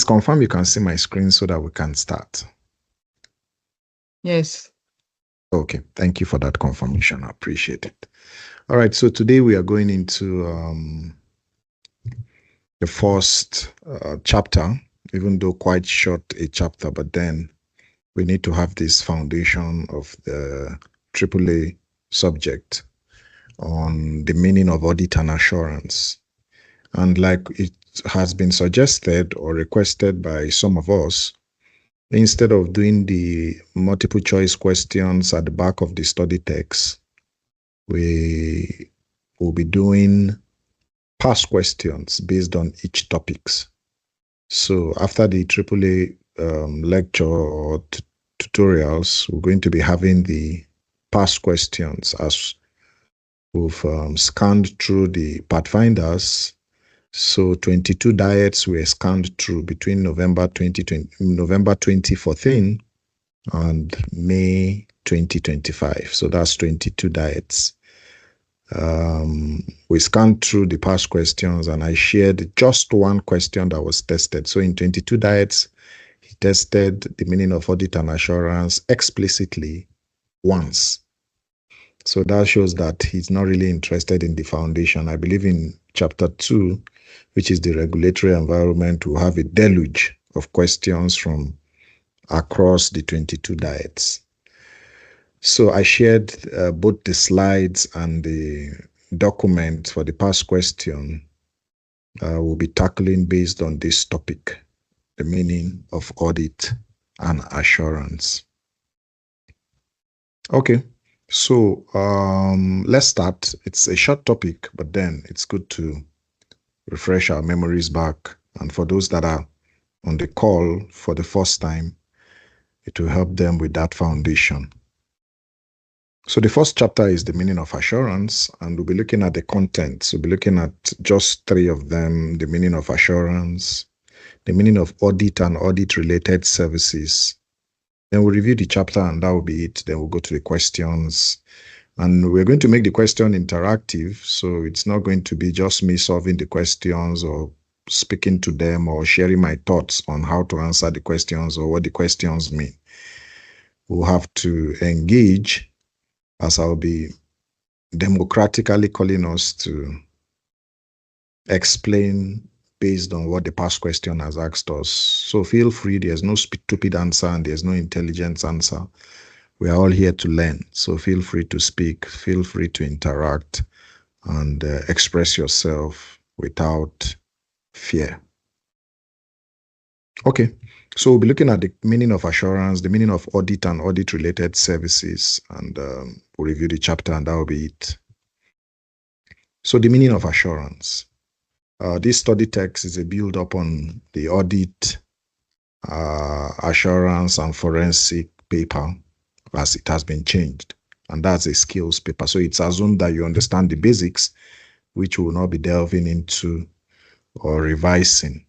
Please confirm you can see my screen so that we can start. Yes. Okay, thank you for that confirmation. I appreciate it. All right, so today we are going into the first chapter, even though quite short a chapter, but then we need to have this foundation of the AAA subject on the meaning of audit and assurance. And like it has been suggested or requested by some of us, instead of doing the multiple choice questions at the back of the study text, we will be doing past questions based on each topics. So after the AAA lecture or tutorials, we're going to be having the past questions as we've scanned through the pathfinders. So 22 diets were scanned through between November 2014 and May 2025. So that's 22 diets. We scanned through the past questions and I shared just one question that was tested. So in 22 diets, he tested the meaning of audit and assurance explicitly once. So that shows that he's not really interested in the foundation. I believe in chapter 2, which is the regulatory environment, we'll have a deluge of questions from across the 22 diets. So I shared both the slides and the document for the past question we'll be tackling based on this topic, the meaning of audit and assurance. Okay, so let's start. It's a short topic, but then it's good to refresh our memories back. And for those that are on the call for the first time, it will help them with that foundation. So the first chapter is the meaning of assurance, and we'll be looking at the contents. We'll be looking at just 3 of them: the meaning of assurance, the meaning of audit and audit-related services. Then we'll review the chapter and that will be it. Then we'll go to the questions. And we're going to make the question interactive, so it's not going to be just me solving the questions or speaking to them or sharing my thoughts on how to answer the questions or what the questions mean. We'll have to engage, as I'll be democratically calling us to explain based on what the past question has asked us. So feel free, there's no stupid answer and there's no intelligent answer. We are all here to learn. So feel free to speak, feel free to interact and express yourself without fear. Okay, so we'll be looking at the meaning of assurance, the meaning of audit and audit-related services, and we'll review the chapter and that will be it. So the meaning of assurance. This study text is a build-up on the audit, assurance, and forensic paper as it has been changed. And that's a skills paper. So it's assumed that you understand the basics, which we will not be delving into or revising,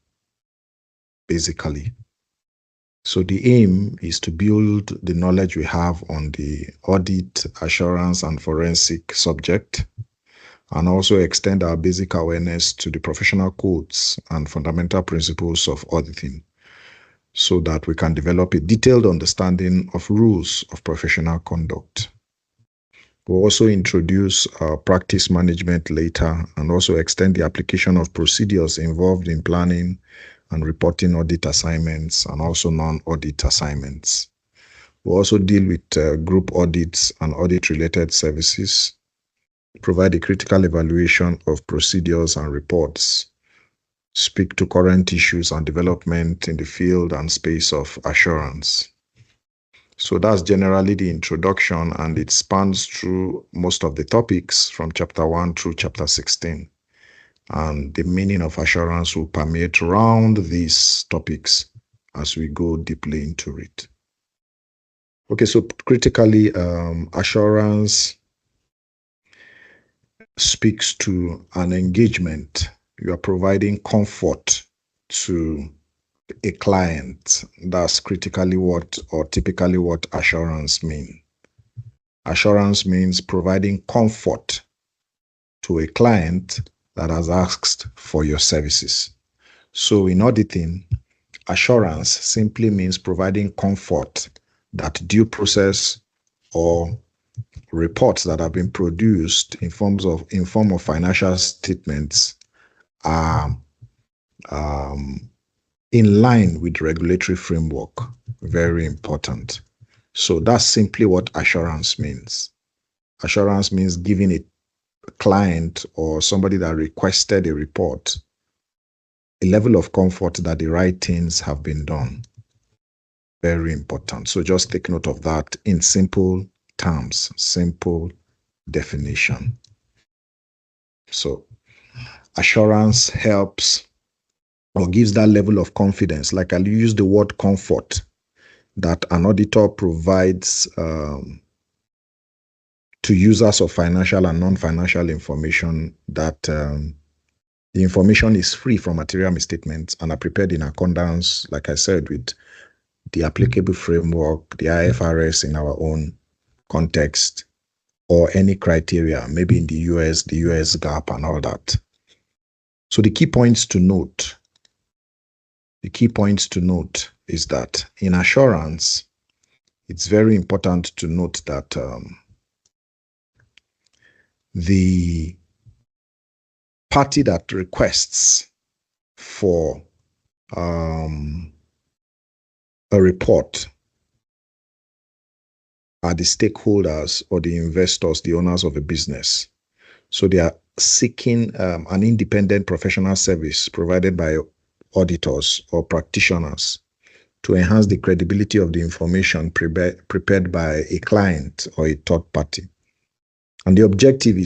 basically. So the aim is to build the knowledge we have on the audit, assurance, and forensic subject, and also extend our basic awareness to the professional codes and fundamental principles of auditing so that we can develop a detailed understanding of rules of professional conduct. We'll also introduce practice management later and also extend the application of procedures involved in planning and reporting audit assignments and also non-audit assignments. We'll also deal with group audits and audit-related services, provide a critical evaluation of procedures and reports, speak to current issues and development in the field and space of assurance. So that's generally the introduction, and it spans through most of the topics from chapter 1 through chapter 16. And the meaning of assurance will permeate around these topics as we go deeply into it. Okay, so critically, assurance speaks to an engagement. You are providing comfort to a client. That's critically what, or typically what, assurance means. Assurance means providing comfort to a client that has asked for your services. So in auditing, assurance simply means providing comfort that due process or reports that have been produced in form of financial statements are in line with regulatory framework. Very important. So that's simply what assurance means. Assurance means giving a client or somebody that requested a report a level of comfort that the right things have been done. Very important. So just take note of that in simple terms, simple definition. So assurance helps or gives that level of confidence. Like I'll use the word comfort that an auditor provides to users of financial and non-financial information, that the information is free from material misstatements and are prepared in accordance, like I said, with the applicable framework, the IFRS in our own context, or any criteria, maybe in the US GAAP and all that. So the key points to note is that in assurance, it's very important to note that the party that requests for a report are the stakeholders or the investors, the owners of a business. So they are seeking an independent professional service provided by auditors or practitioners to enhance the credibility of the information prepared by a client or a third party. And the objective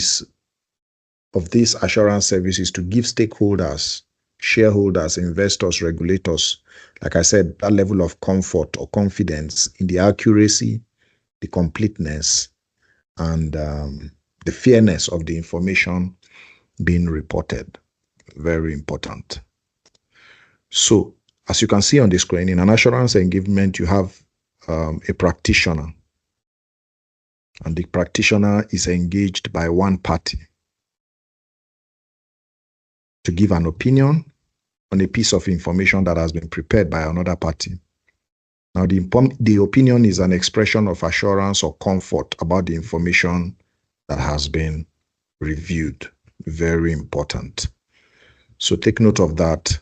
of this assurance service is to give stakeholders, shareholders, investors, regulators, like I said, that level of comfort or confidence in the accuracy, the completeness, and the fairness of the information being reported. Very important. So, as you can see on the screen, in an assurance engagement, you have a practitioner. And the practitioner is engaged by one party to give an opinion on a piece of information that has been prepared by another party. Now, the opinion is an expression of assurance or comfort about the information that has been reviewed. Very important. So take note of that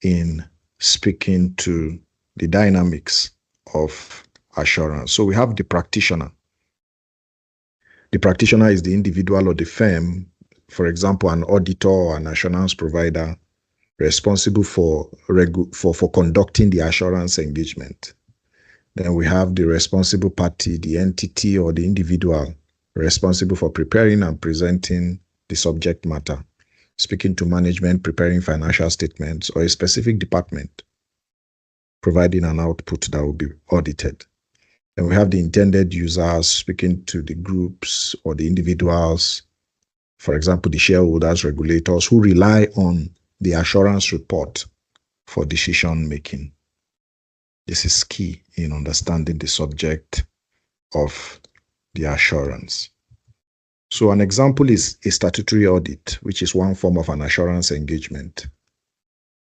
in speaking to the dynamics of assurance. So we have the practitioner. The practitioner is the individual or the firm, for example, an auditor or an assurance provider responsible for conducting the assurance engagement. Then we have the responsible party, the entity or the individual responsible for preparing and presenting the subject matter, speaking to management, preparing financial statements, or a specific department, providing an output that will be audited. Then we have the intended users, speaking to the groups or the individuals, for example, the shareholders, regulators, who rely on the assurance report for decision making. This is key in understanding the subject of the assurance. So an example is a statutory audit, which is one form of an assurance engagement.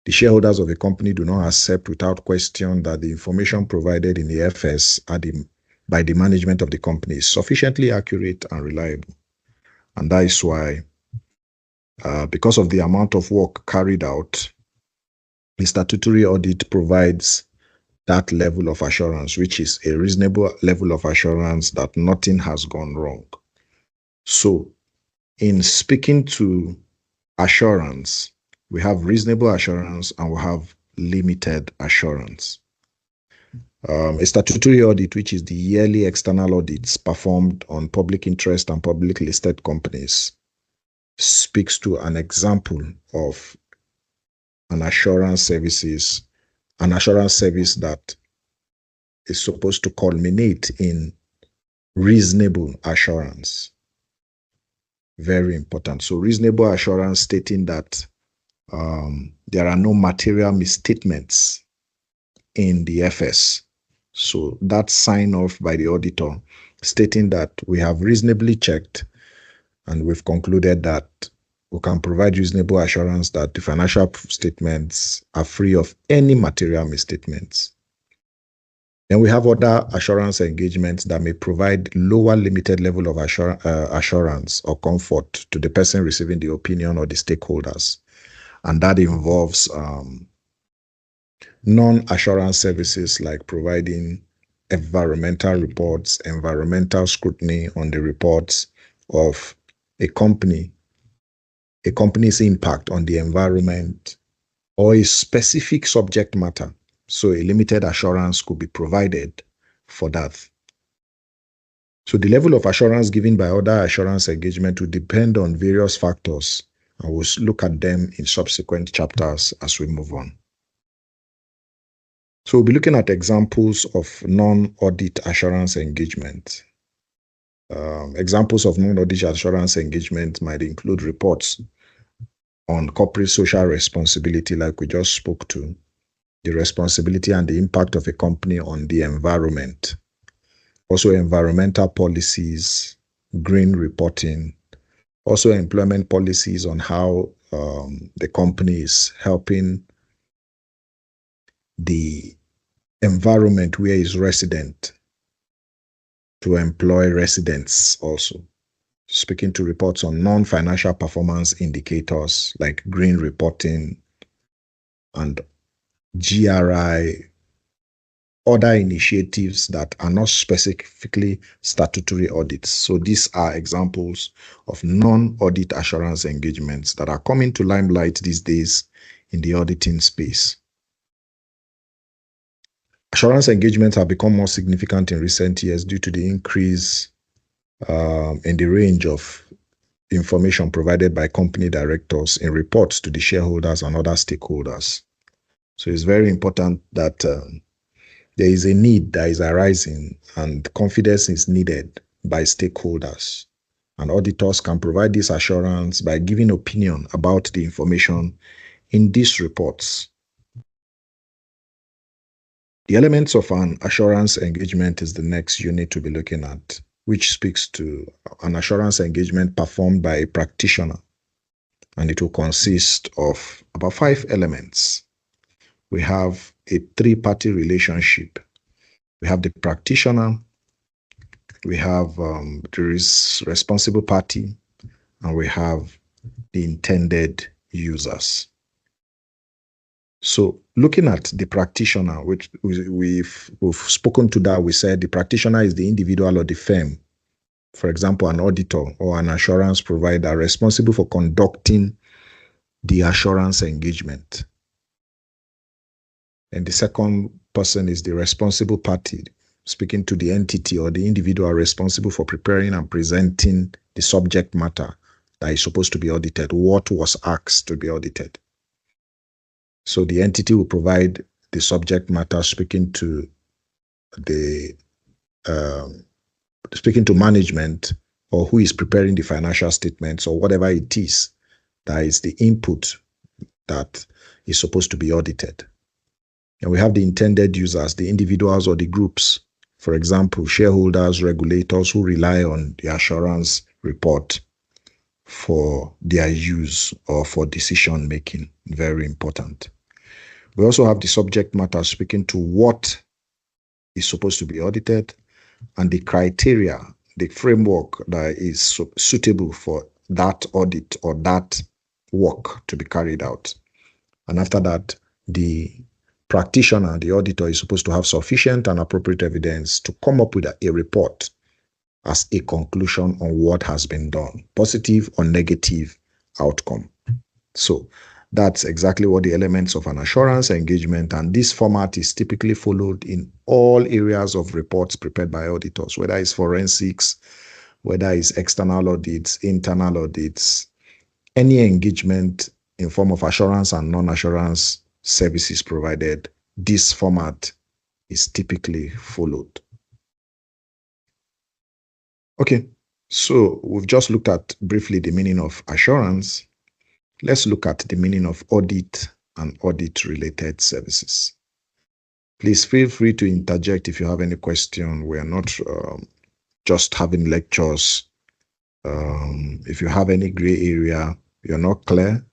The shareholders of a company do not accept without question that the information provided in the FS by the management of the company is sufficiently accurate and reliable. And that is why, because of the amount of work carried out, the statutory audit provides that level of assurance, which is a reasonable level of assurance that nothing has gone wrong. So, in speaking to assurance, we have reasonable assurance and we have limited assurance. A statutory audit, which is the yearly external audits performed on public interest and public listed companies, speaks to an example of an assurance service that is supposed to culminate in reasonable assurance. Very important. So reasonable assurance stating that there are no material misstatements in the FS. So that's signed off by the auditor stating that we have reasonably checked and we've concluded that we can provide reasonable assurance that the financial statements are free of any material misstatements. Then we have other assurance engagements that may provide lower limited level of assurance or comfort to the person receiving the opinion or the stakeholders. And that involves non-assurance services like providing environmental reports, environmental scrutiny on the reports of a company's impact on the environment, or a specific subject matter. So a limited assurance could be provided for that. So the level of assurance given by other assurance engagement will depend on various factors, and we'll look at them in subsequent chapters as we move on. So we'll be looking at examples of non-audit assurance engagement. Examples of non-audit assurance engagement might include reports on corporate social responsibility, like we just spoke to, the responsibility and the impact of a company on the environment, also environmental policies, green reporting, also employment policies on how the company is helping the environment where is resident to employ residents also. Speaking to reports on non-financial performance indicators like green reporting and GRI, other initiatives that are not specifically statutory audits. So these are examples of non-audit assurance engagements that are coming to limelight these days in the auditing space. Assurance engagements have become more significant in recent years due to the increase in the range of information provided by company directors in reports to the shareholders and other stakeholders. So it's very important that there is a need that is arising and confidence is needed by stakeholders. And auditors can provide this assurance by giving opinion about the information in these reports. The elements of an assurance engagement is the next unit to be looking at, which speaks to an assurance engagement performed by a practitioner. And it will consist of about 5 elements. We have a 3-party relationship. We have the practitioner, we have the responsible party, and we have the intended users. So looking at the practitioner, which we've spoken to that, we said the practitioner is the individual or the firm, for example, an auditor or an assurance provider responsible for conducting the assurance engagement. And the second person is the responsible party, speaking to the entity or the individual responsible for preparing and presenting the subject matter that is supposed to be audited, what was asked to be audited. So the entity will provide the subject matter, speaking to management, or who is preparing the financial statements, or whatever it is that is the input that is supposed to be audited. And we have the intended users, the individuals or the groups, for example, shareholders, regulators who rely on the assurance report for their use or for decision making. Very important. We also have the subject matter, speaking to what is supposed to be audited and the criteria, the framework that is suitable for that audit or that work to be carried out. And after that, the practitioner, the auditor, is supposed to have sufficient and appropriate evidence to come up with a report as a conclusion on what has been done, positive or negative outcome. So that's exactly what the elements of an assurance engagement, and this format is typically followed in all areas of reports prepared by auditors, whether it's forensics, whether it's external audits, internal audits, any engagement in form of assurance and non-assurance services provided, this format is typically followed. Okay, so we've just looked at briefly the meaning of assurance. Let's look at the meaning of audit and audit-related services. Please feel free to interject if you have any question. We are not just having lectures. If you have any gray area, you're not clear,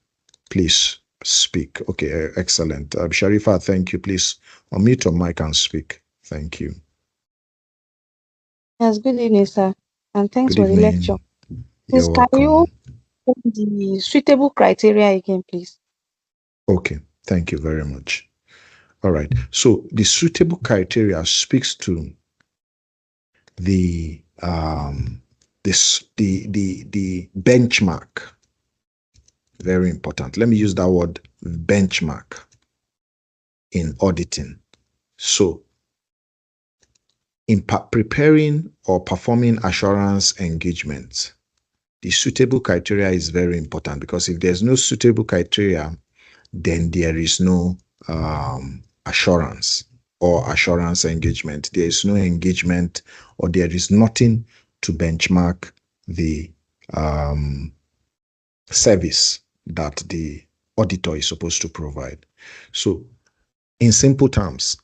please speak. Okay, excellent. Sharifa, thank you. Please unmute your mic and speak. Thank you. Yes, good evening, sir, and thanks Good for the lecture. evening. Please, You're can you welcome. put the suitable criteria again, please? Okay, thank you very much. All right. So the suitable criteria speaks to the benchmark. Very important. Let me use that word, benchmark, in auditing. So in preparing or performing assurance engagements, the suitable criteria is very important, because if there's no suitable criteria, then there is no assurance or assurance engagement. There is no engagement, or there is nothing to benchmark the service that the auditor is supposed to provide. So in simple terms,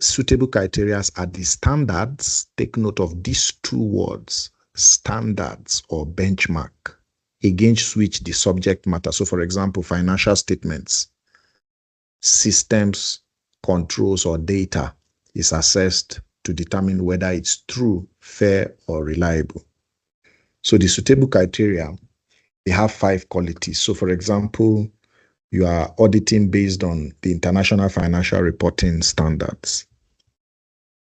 suitable criteria are the standards. Take note of these two words, standards or benchmark, against which the subject matter. So for example, financial statements, systems, controls, or data is assessed to determine whether it's true, fair, or reliable. So the suitable criteria, they have 5 qualities. So for example, you are auditing based on the International Financial Reporting Standards.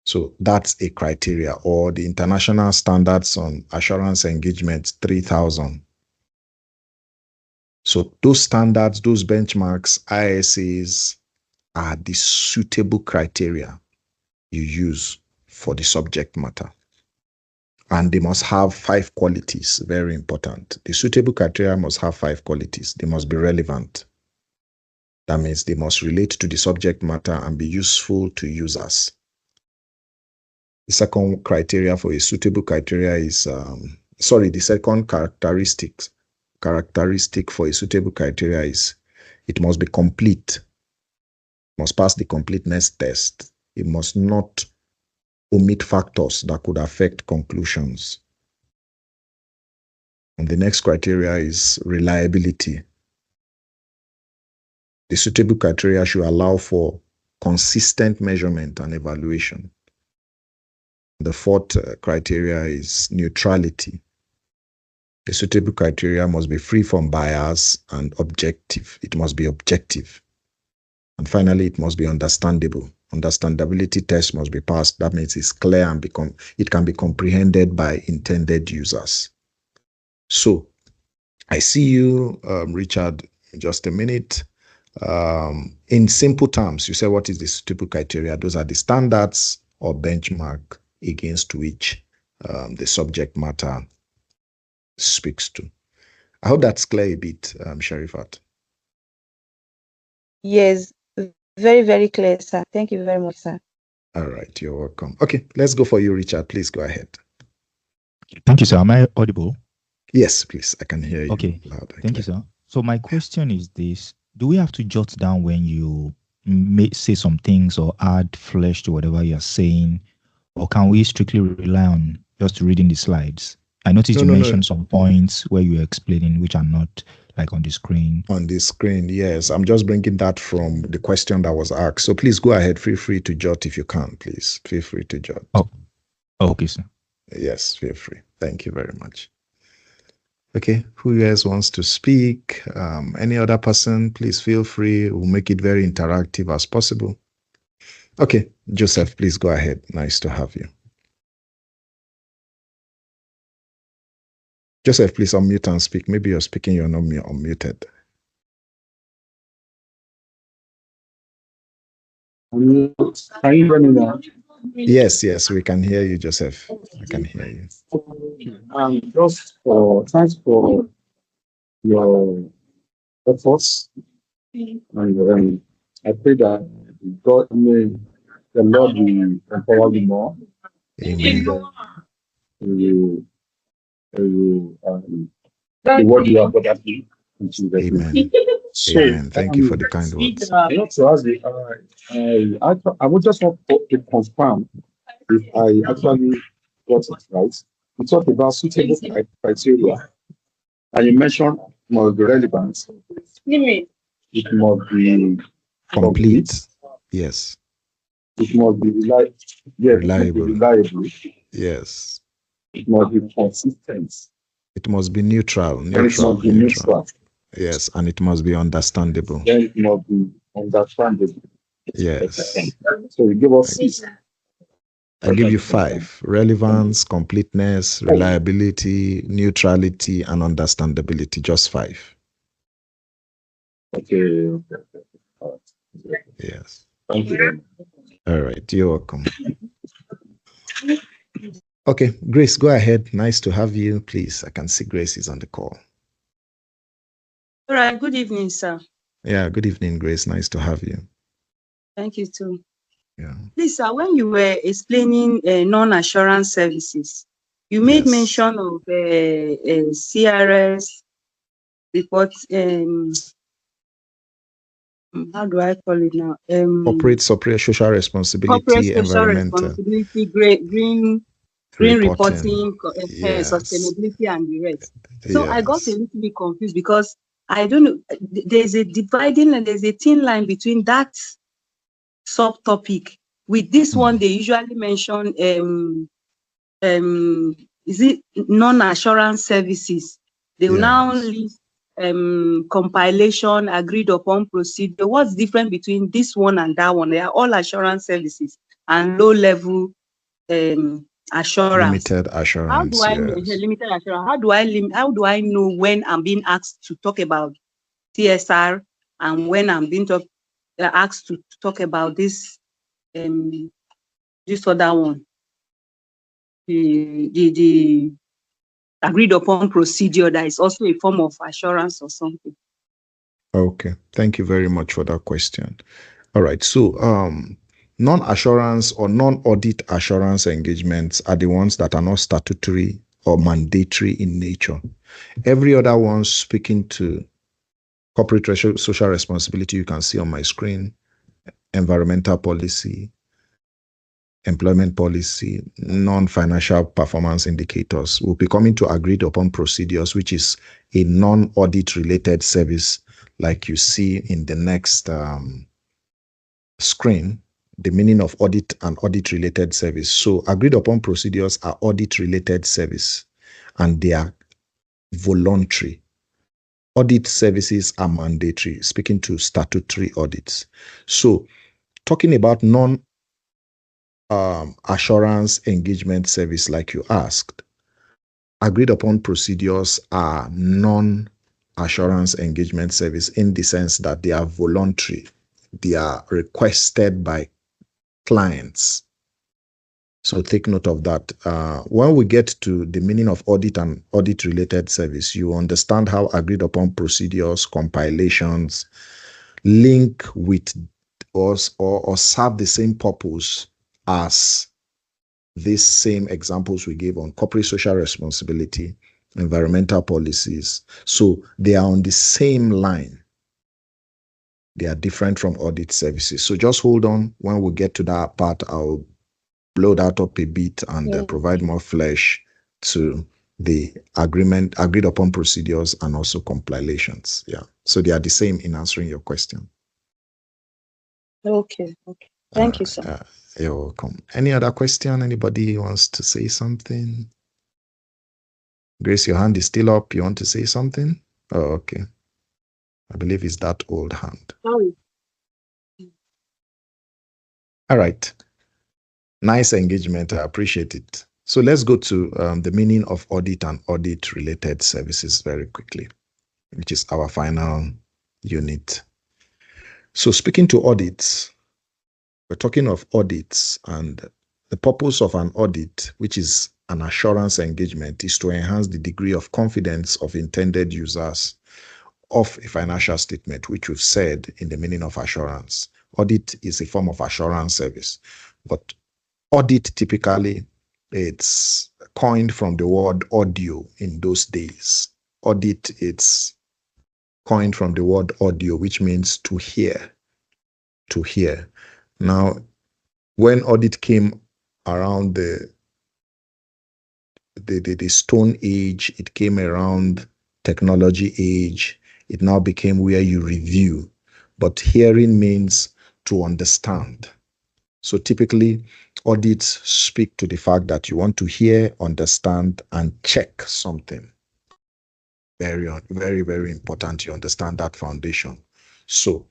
So that's a criteria, or the International Standards on Assurance Engagement 3000. So those standards, those benchmarks, ISAs, are the suitable criteria you use for the subject matter. And they must have 5 qualities, very important. The suitable criteria must have 5 qualities. They must be relevant. That means they must relate to the subject matter and be useful to users. The second criteria for a suitable criteria is, the second characteristic for a suitable criteria is it must be complete. It must pass the completeness test. It must not omit factors that could affect conclusions. And the next criteria is reliability. The suitable criteria should allow for consistent measurement and evaluation. The fourth criteria is neutrality. The suitable criteria must be free from bias and objective. It must be objective. And finally, it must be understandable. Understandability test must be passed. That means it's clear and it can be comprehended by intended users. So I see you, Richard, in just a minute. In simple terms, you say, what is the suitable criteria? Those are the standards or benchmark against which the subject matter speaks to. I hope that's clear a bit, Sharifat. Yes, very, very clear, sir. Thank you very much, sir. All right, you're welcome. Okay, let's go for you, Richard. Please go ahead. Thank you, sir. Am I audible? Yes, please. I can hear you. Okay. Thank you, sir. So my question is this. Do we have to jot down when you may say some things or add flesh to whatever you're saying? Or can we strictly rely on just reading the slides? I noticed you mentioned some points where you were explaining which are not like on the screen. On the screen, yes. I'm just bringing that from the question that was asked. So please go ahead. Feel free to jot if you can, please. Feel free to jot. Oh, okay, sir. Yes, feel free. Thank you very much. Okay, who else wants to speak? Any other person, please feel free. We'll make it very interactive as possible. Okay, Joseph, please go ahead. Nice to have you. Joseph, please unmute and speak. Maybe you're speaking, you're not unmuted. Can you hear me now? Yes, we can hear you, Joseph. I can hear you. Thanks for your efforts, and I pray that God may the Lord will empower you more. Amen. The word you have got me. Amen. So, amen. Thank you for the kind words. I would just want to confirm if I actually got it right. We talked about suitable criteria, and you mentioned must be relevant. It must be Complete. Yes. It must be reliable. Yes, Reliable. reliable. Yes. It must be consistent. It must be neutral. And it must be neutral. Yes, and it must be understandable. Then it must be understandable. Yes. So you give us 6. I give you 5: relevance, completeness, reliability, neutrality, and understandability. Just 5. Okay. Yes. Thank you. All right. You're welcome. Okay, Grace, go ahead. Nice to have you. Please, I can see Grace is on the call. All right. Good evening, sir. Yeah, good evening, Grace. Nice to have you. Thank you too. Yeah. Please, sir, when you were explaining non-assurance services, you made mention of CRS report. How do I call it now? Corporate social responsibility, corporate social environmental responsibility, green reporting, yes. sustainability, and the rest. So yes. I got a little bit confused because I don't know. There's a dividing and there's a thin line between that subtopic with this one. They usually mention is it non-assurance services? They will now list compilation, agreed upon procedure. What's different between this one and that one? They are all assurance services and low level assurance. Limited assurance. How do I know limited assurance? How do I know when I'm being asked to talk about TSR and when I'm being asked to talk about this other one? The agreed upon procedure that is also a form of assurance or something. Okay, thank you very much for that question. All right, so non-assurance or non-audit assurance engagements are the ones that are not statutory or mandatory in nature. Every other one speaking to corporate social responsibility, you can see on my screen, environmental policy, employment policy, non-financial performance indicators. We'll be coming to agreed upon procedures, which is a non-audit related service, like you see in the next screen, the meaning of audit and audit related service. So agreed upon procedures are audit related service and they are voluntary. Audit services are mandatory, speaking to statutory audits. So talking about assurance engagement service, like you asked, agreed upon procedures are non-assurance engagement service in the sense that they are voluntary. They are requested by clients. So take note of that. When we get to the meaning of audit and audit related service, you understand how agreed upon procedures, compilations link with us or serve the same purpose as these same examples we gave on corporate social responsibility, environmental policies. So they are on the same line. They are different from audit services. So just hold on. When we get to that part, I'll blow that up a bit and provide more flesh to the agreed upon procedures and also compilations. Yeah. So they are the same in answering your question. Okay. Thank you, sir. You're welcome. Any other question? Anybody wants to say something? Grace, your hand is still up. You want to say something? Oh, okay. I believe it's that old hand. Sorry. All right. Nice engagement. I appreciate it. So let's go to the meaning of audit and audit related services very quickly, which is our final unit. So speaking to audits, we're talking of audits, and the purpose of an audit, which is an assurance engagement, is to enhance the degree of confidence of intended users of a financial statement, which we've said in the meaning of assurance. Audit is a form of assurance service, but audit typically it's coined from the word audio in those days. Audit, it's coined from the word audio, which means to hear. To hear. Now, when audit came around the Stone Age, it came around technology age, it now became where you review. But hearing means to understand. So typically, audits speak to the fact that you want to hear, understand, and check something. Very, very, very important you understand that foundation. So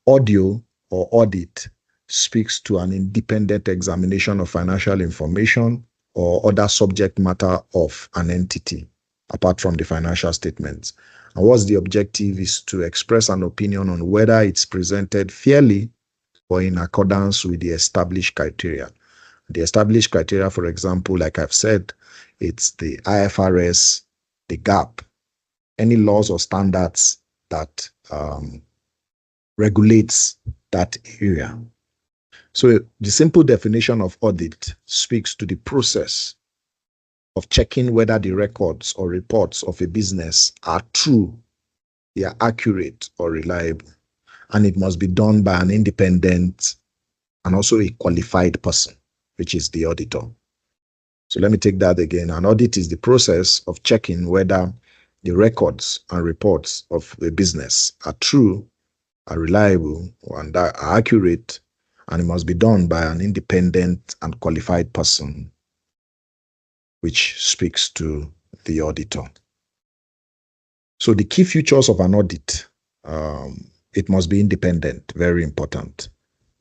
audio or audit speaks to an independent examination of financial information or other subject matter of an entity, apart from the financial statements. And what's the objective is to express an opinion on whether it's presented fairly or in accordance with the established criteria. The established criteria, for example, like I've said, it's the IFRS, the GAAP, any laws or standards that regulates that area. So the simple definition of audit speaks to the process of checking whether the records or reports of a business are true, they are accurate or reliable, and it must be done by an independent and also a qualified person, which is the auditor. So let me take that again. An audit is the process of checking whether the records and reports of a business are true, are reliable, and are accurate, and it must be done by an independent and qualified person, which speaks to the auditor. So the key features of an audit, it must be independent, very important.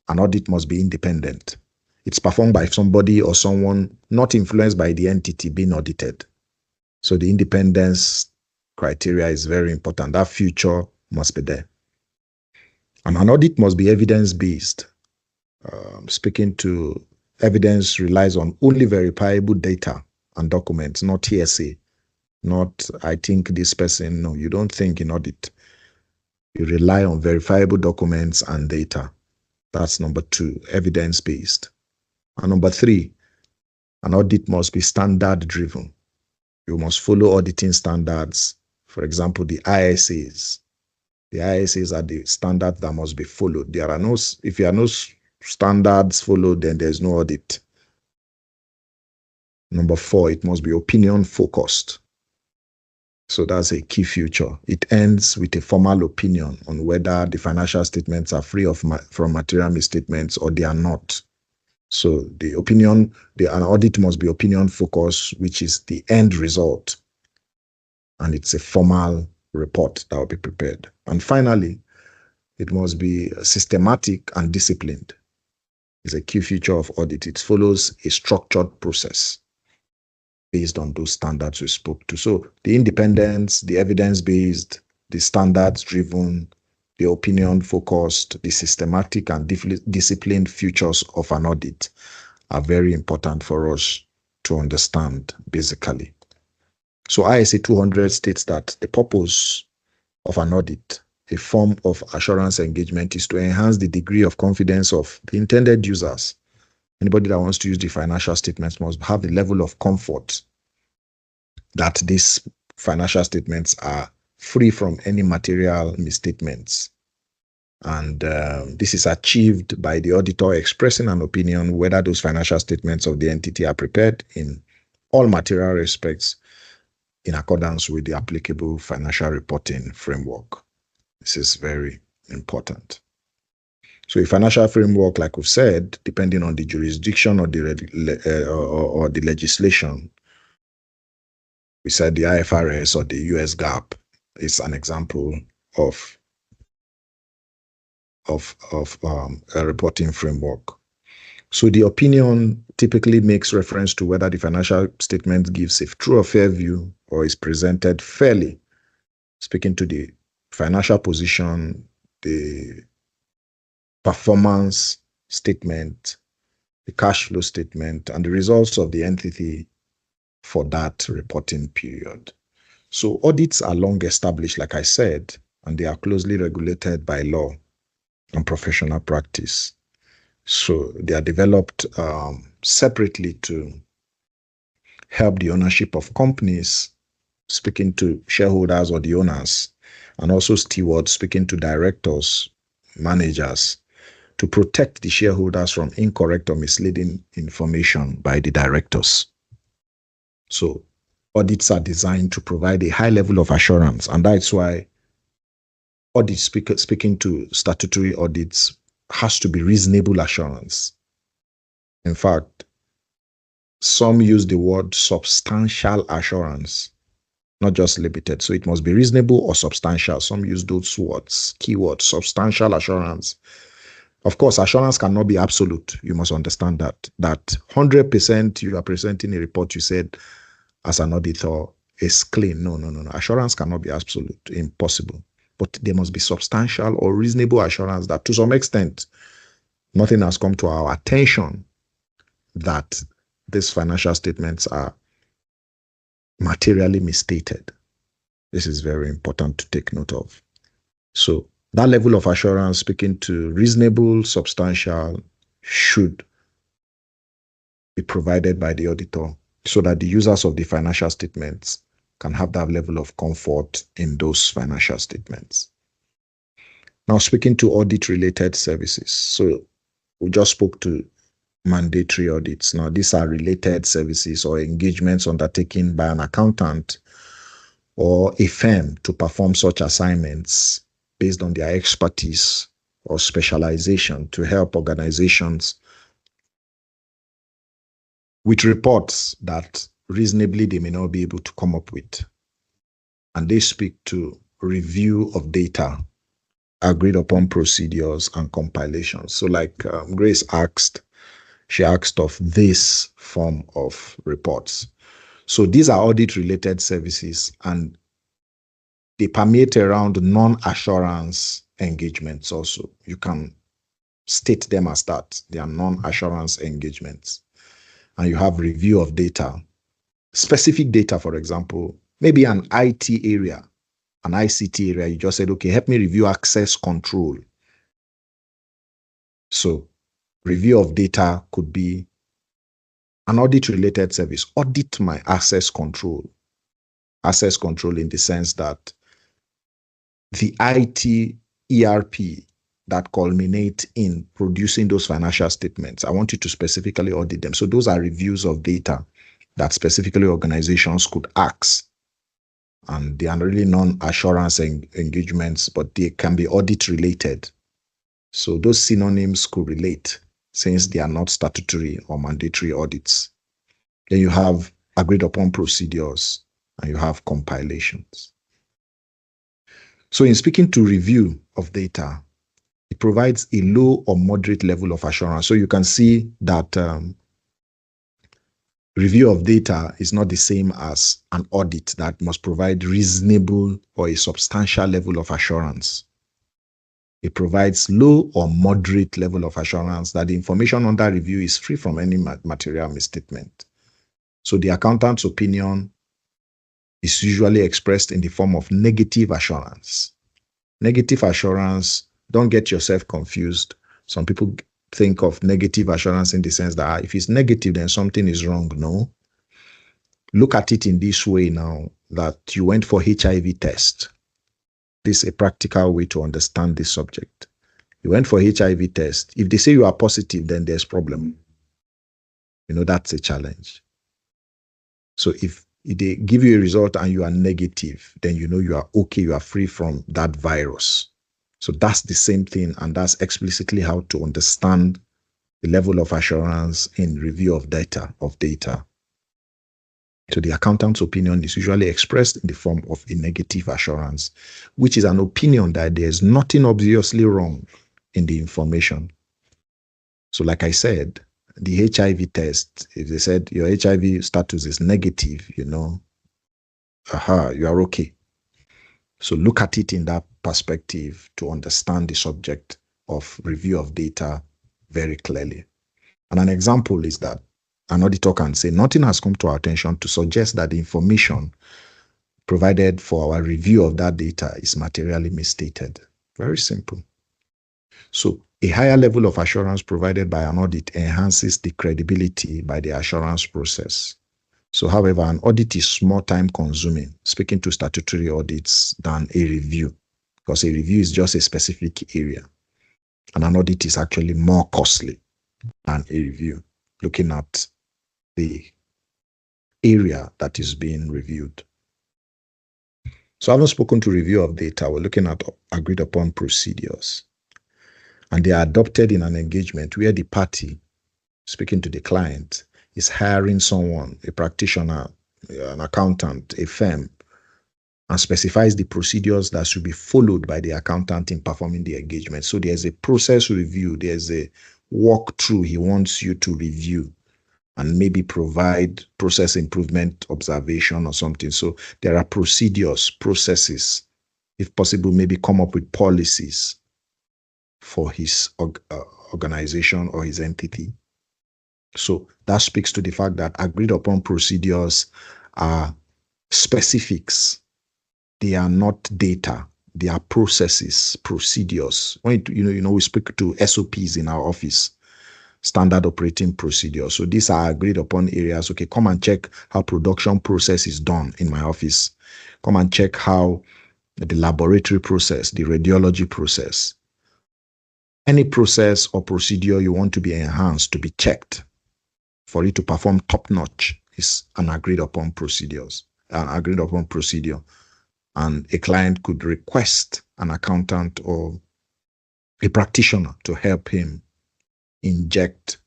An audit must be independent. It's performed by somebody or someone not influenced by the entity being audited. So the independence criteria is very important. That feature must be there. And an audit must be evidence-based. Speaking to evidence relies on only verifiable data and documents, not hearsay. Not, I think this person, no, you don't think in audit. You rely on verifiable documents and data. That's number 2, evidence-based. And number 3, an audit must be standard-driven. You must follow auditing standards. For example, the ISAs. The ISAs are the standards that must be followed. There are no, if there are no standards followed, then there's no audit. Number 4, it must be opinion-focused. So that's a key feature. It ends with a formal opinion on whether the financial statements are free from material misstatements or they are not. So the opinion, an audit must be opinion focused, which is the end result. And it's a formal report that will be prepared. And finally, it must be systematic and disciplined. It's a key feature of audit. It follows a structured process based on those standards we spoke to. So the independence, the evidence-based, the standards-driven, the opinion-focused, the systematic and disciplined features of an audit are very important for us to understand, basically. So ISA 200 states that the purpose of an audit, a form of assurance engagement, is to enhance the degree of confidence of the intended users. Anybody that wants to use the financial statements must have the level of comfort that these financial statements are free from any material misstatements. And this is achieved by the auditor expressing an opinion whether those financial statements of the entity are prepared in all material respects in accordance with the applicable financial reporting framework. This is very important. So a financial framework, like we've said, depending on the jurisdiction or the legislation, we said the IFRS or the US GAAP is an example of a reporting framework. So the opinion typically makes reference to whether the financial statement gives a true or fair view or is presented fairly, speaking to the financial position, the performance statement, the cash flow statement, and the results of the entity for that reporting period. So audits are long established, like I said, and they are closely regulated by law and professional practice. So they are developed separately to help the ownership of companies, speaking to shareholders or the owners, and also stewards, speaking to directors, managers, to protect the shareholders from incorrect or misleading information by the directors. So audits are designed to provide a high level of assurance, and that's why audit speaking to statutory audits has to be reasonable assurance. In fact, some use the word substantial assurance, not just limited. So it must be reasonable or substantial. Some use those words, keywords, substantial assurance. Of course, assurance cannot be absolute. You must understand that 100% you are presenting a report you said as an auditor is clean. No. Assurance cannot be absolute, impossible. But there must be substantial or reasonable assurance that to some extent, nothing has come to our attention that these financial statements are materially misstated. This is very important to take note of. So that level of assurance, speaking to reasonable, substantial, should be provided by the auditor so that the users of the financial statements can have that level of comfort in those financial statements. Now, speaking to audit-related services. So we just spoke to mandatory audits. Now, these are related services or engagements undertaken by an accountant or a firm to perform such assignments based on their expertise or specialization to help organizations with reports that reasonably they may not be able to come up with. And they speak to review of data, agreed upon procedures and compilations. So like Grace asked, she asked of this form of reports. So these are audit-related services and they permeate around non-assurance engagements also. You can state them as that. They are non-assurance engagements. And you have review of data, specific data, for example, maybe an IT area, an ICT area. You just said, okay, help me review access control. So review of data could be an audit-related service. Audit my access control. Access control in the sense that the IT ERP that culminate in producing those financial statements, I want you to specifically audit them. So those are reviews of data that specifically organizations could ask. And they are really non-assurance engagements, but they can be audit-related. So those synonyms could relate since they are not statutory or mandatory audits. Then you have agreed upon procedures and you have compilations. So in speaking to review of data, it provides a low or moderate level of assurance. So you can see that review of data is not the same as an audit that must provide reasonable or a substantial level of assurance. It provides low or moderate level of assurance that the information under review is free from any material misstatement. So the accountant's opinion is usually expressed in the form of negative assurance. Negative assurance, don't get yourself confused. Some people think of negative assurance in the sense that if it's negative, then something is wrong. No. Look at it in this way now, that you went for HIV test. This is a practical way to understand this subject. You went for HIV test. If they say you are positive, then there's problem. You know, that's a challenge. So if they give you a result and you are negative, then you know you are okay, you are free from that virus. So that's the same thing, and that's explicitly how to understand the level of assurance in review of data. So the accountant's opinion is usually expressed in the form of a negative assurance, which is an opinion that there's nothing obviously wrong in the information. So like I said, the HIV test, if they said your HIV status is negative, you know, you are okay. So look at it in that perspective to understand the subject of review of data very clearly. And an example is that an auditor can say, nothing has come to our attention to suggest that the information provided for our review of that data is materially misstated. Very simple. So a higher level of assurance provided by an audit enhances the credibility by the assurance process. So, however, an audit is more time consuming, speaking to statutory audits, than a review, because a review is just a specific area. And an audit is actually more costly than a review, looking at the area that is being reviewed. So having spoken to review of data, we're looking at agreed upon procedures. And they are adopted in an engagement where the party speaking to the client is hiring someone, a practitioner, an accountant, a firm, and specifies the procedures that should be followed by the accountant in performing the engagement. So there's a process review, there's a walkthrough he wants you to review and maybe provide process improvement observation or something. So there are procedures, processes, if possible, maybe come up with policies for his organization or his entity. So that speaks to the fact that agreed upon procedures are specifics. They are not data. They are processes, procedures. When we speak to SOPs in our office, standard operating procedures. So these are agreed upon areas. Okay, come and check how production process is done in my office. Come and check how the laboratory process, the radiology process, any process or procedure you want to be enhanced, to be checked for it to perform top notch is an agreed upon procedures, an agreed upon procedure. And a client could request an accountant or a practitioner to help him inject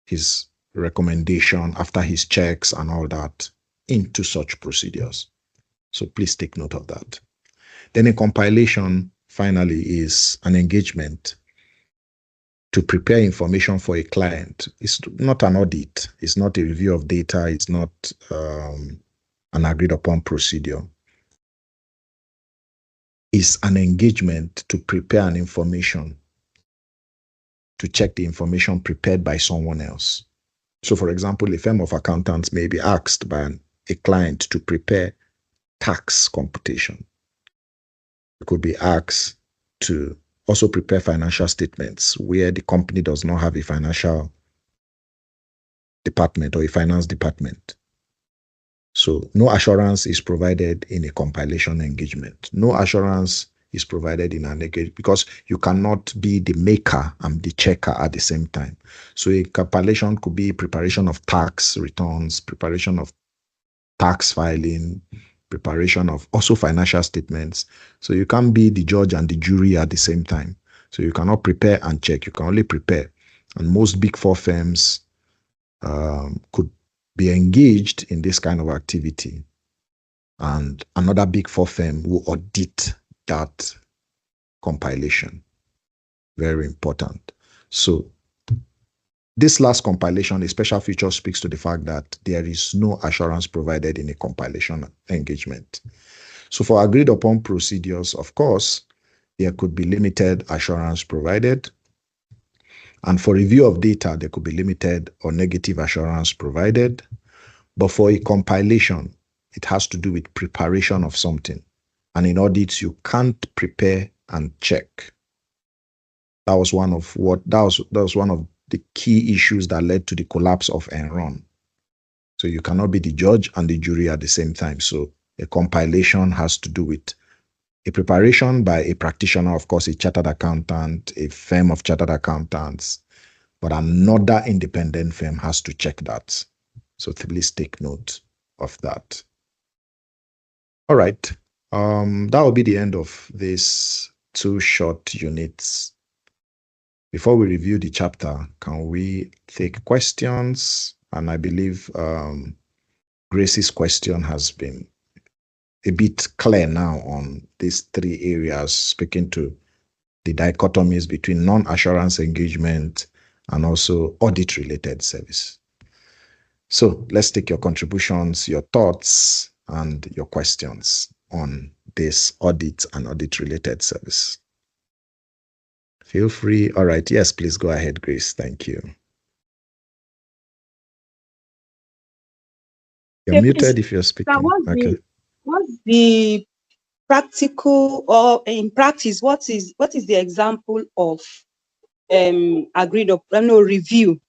his recommendation after his checks and all that into such procedures. So please take note of that. Then a compilation, finally, is an engagement to prepare information for a client. It's not an audit. It's not a review of data. It's not an agreed upon procedure. It's an engagement to prepare an information, to check the information prepared by someone else. So, for example, a firm of accountants may be asked by a client to prepare tax computation. It could be asked to also prepare financial statements where the company does not have a financial department or a finance department. So no assurance is provided in a compilation engagement. No assurance is provided in an engagement because you cannot be the maker and the checker at the same time. So a compilation could be preparation of tax returns, preparation of tax filing, preparation of also financial statements. So you can't be the judge and the jury at the same time. So you cannot prepare and check. You can only prepare. And most Big Four firms could be engaged in this kind of activity. And another Big Four firm will audit that compilation. Very important. So this last compilation, a special feature, speaks to the fact that there is no assurance provided in a compilation engagement. So for agreed upon procedures, of course, there could be limited assurance provided. And for review of data, there could be limited or negative assurance provided. But for a compilation, it has to do with preparation of something. And in audits, you can't prepare and check. That was one of the key issues that led to the collapse of Enron. So you cannot be the judge and the jury at the same time. So a compilation has to do with a preparation by a practitioner, of course, a chartered accountant, a firm of chartered accountants, but another independent firm has to check that. So please take note of that. All right. That will be the end of these 2 short units. Before we review the chapter, can we take questions? And I believe Grace's question has been a bit clear now on these 3 areas, speaking to the dichotomies between non-assurance engagement and also audit-related service. So let's take your contributions, your thoughts, and your questions on this audit and audit-related service. Feel free. All right. Yes, please go ahead, Grace. Thank you. You're muted if you're speaking. What's the practical, or in practice, what is the example of agreed upon review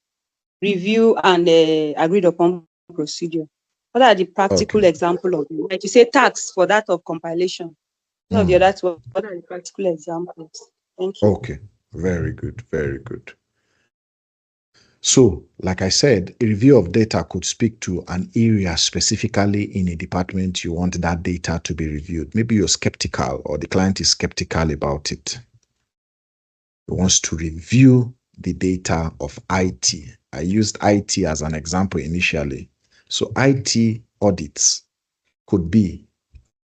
and agreed upon procedure? What are the practical example of it? Like you say tax for that of compilation. What are the practical examples? Thank you. Okay, very good, very good. So, like I said, a review of data could speak to an area specifically in a department you want that data to be reviewed. Maybe you're skeptical or the client is skeptical about it. He wants to review the data of IT. I used IT as an example initially. So IT audits could be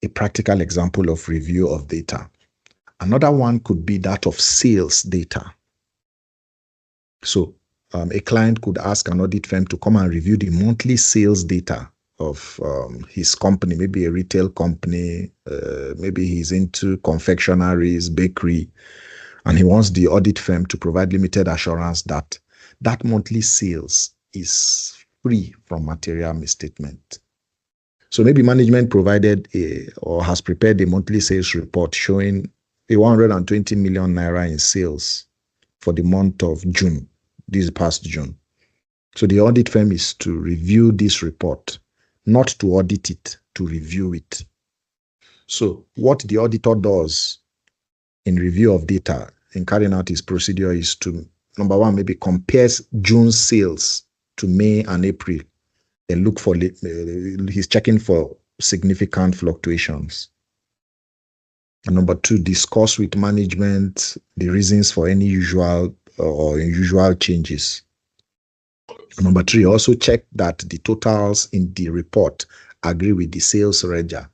a practical example of review of data. Another one could be that of sales data. So a client could ask an audit firm to come and review the monthly sales data of his company, maybe a retail company, maybe he's into confectionaries, bakery, and he wants the audit firm to provide limited assurance that that monthly sales is free from material misstatement. So maybe management provided or has prepared a monthly sales report showing a 120 million naira in sales for the month of June, this past June. So the audit firm is to review this report, not to audit it, to review it. So what the auditor does in review of data, in carrying out his procedure, is to, number one, maybe compares June sales to May and April. Then look for, he's checking for significant fluctuations. And number two, discuss with management the reasons for any usual or unusual changes. And number three, also check that the totals in the report agree with the sales ledger.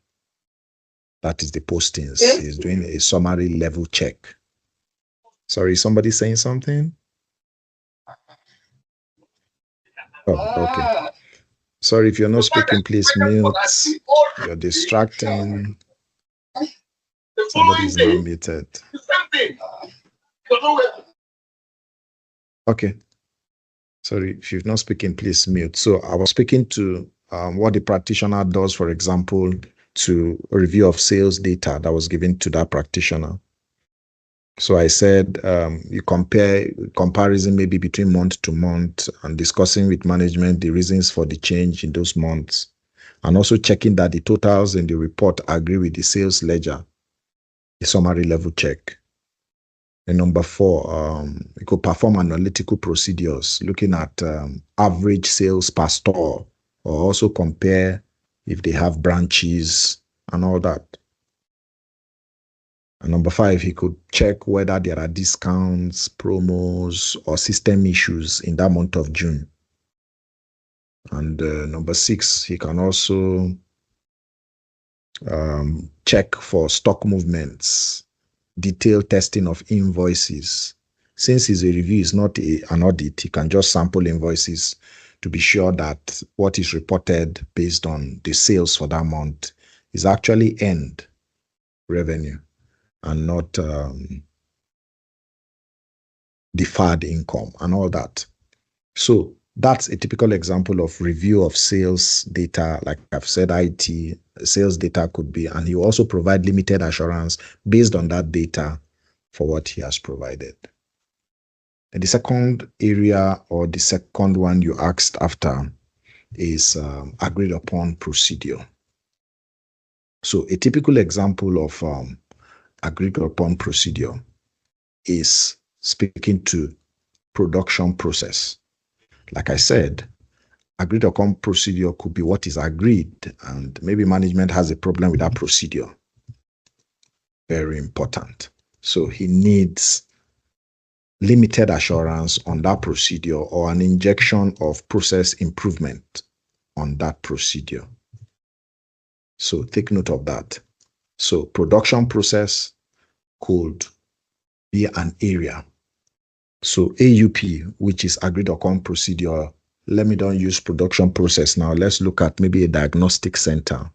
That is the postings. He's doing a summary level check. Sorry, somebody saying something? Oh, okay. Sorry, if you're not speaking, please mute. You're distracting. Somebody is not muted. Okay. Sorry, if you're not speaking, please mute. So I was speaking to what the practitioner does, for example, to a review of sales data that was given to that practitioner. So I said you comparison maybe between month to month and discussing with management the reasons for the change in those months, and also checking that the totals in the report agree with the sales ledger, a summary level check. And number four, you could perform analytical procedures, looking at average sales per store, or also compare if they have branches and all that. And number five, he could check whether there are discounts, promos, or system issues in that month of June. And number six, he can also check for stock movements, detailed testing of invoices. Since his review is not an audit, he can just sample invoices to be sure that what is reported based on the sales for that month is actually earned revenue and not deferred income and all that. So that's a typical example of review of sales data. Like I've said, IT sales data could be, and he will also provide limited assurance based on that data for what he has provided. And the second area, or the second one you asked after, is agreed upon procedure. So a typical example of agreed upon procedure is speaking to production process. Like I said, agreed upon procedure could be what is agreed, and maybe management has a problem with that procedure. Very important. So he needs limited assurance on that procedure, or an injection of process improvement on that procedure. So take note of that. So production process could be an area. So AUP, which is agreed upon procedure, let me don't use production process now. Let's look at maybe a diagnostic center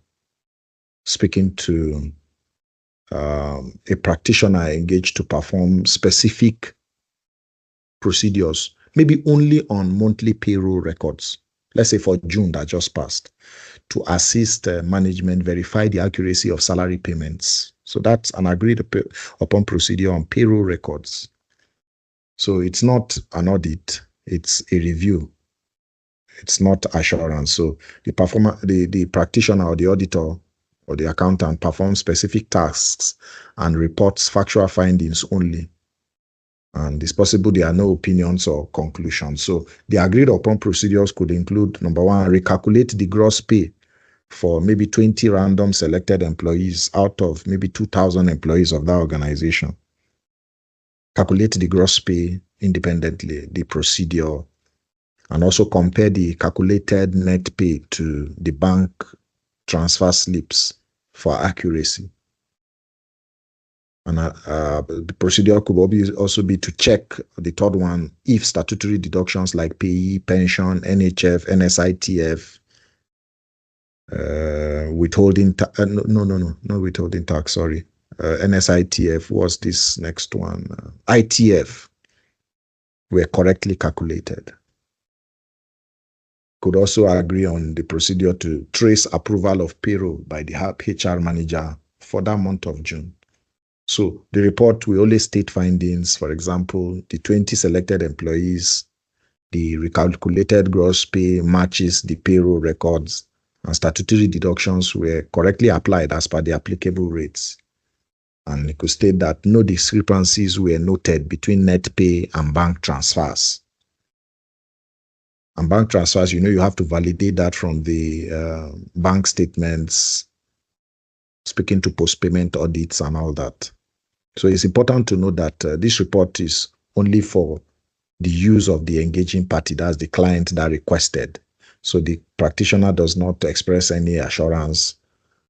speaking to a practitioner engaged to perform specific procedures, maybe only on monthly payroll records. Let's say for June that just passed, to assist management verify the accuracy of salary payments. So that's an agreed upon procedure on payroll records. So it's not an audit, it's a review. It's not assurance. So the practitioner or the auditor or the accountant performs specific tasks and reports factual findings only. And it's possible there are no opinions or conclusions. So the agreed upon procedures could include, number one, recalculate the gross pay for maybe 20 random selected employees out of maybe 2,000 employees of that organization. Calculate the gross pay independently, the procedure, and also compare the calculated net pay to the bank transfer slips for accuracy. And the procedure could also be to check the third one, if statutory deductions like PE, pension, NHF, NSITF, withholding, no withholding tax, sorry. NSITF, what's this next one? ITF were correctly calculated. Could also agree on the procedure to trace approval of payroll by the HR manager for that month of June. So the report will only state findings, for example, the 20 selected employees, the recalculated gross pay matches the payroll records, and statutory deductions were correctly applied as per the applicable rates. And it could state that no discrepancies were noted between net pay and bank transfers. And bank transfers, you have to validate that from the bank statements, speaking to post-payment audits and all that. So it's important to know that this report is only for the use of the engaging party, that's the client that requested. So the practitioner does not express any assurance,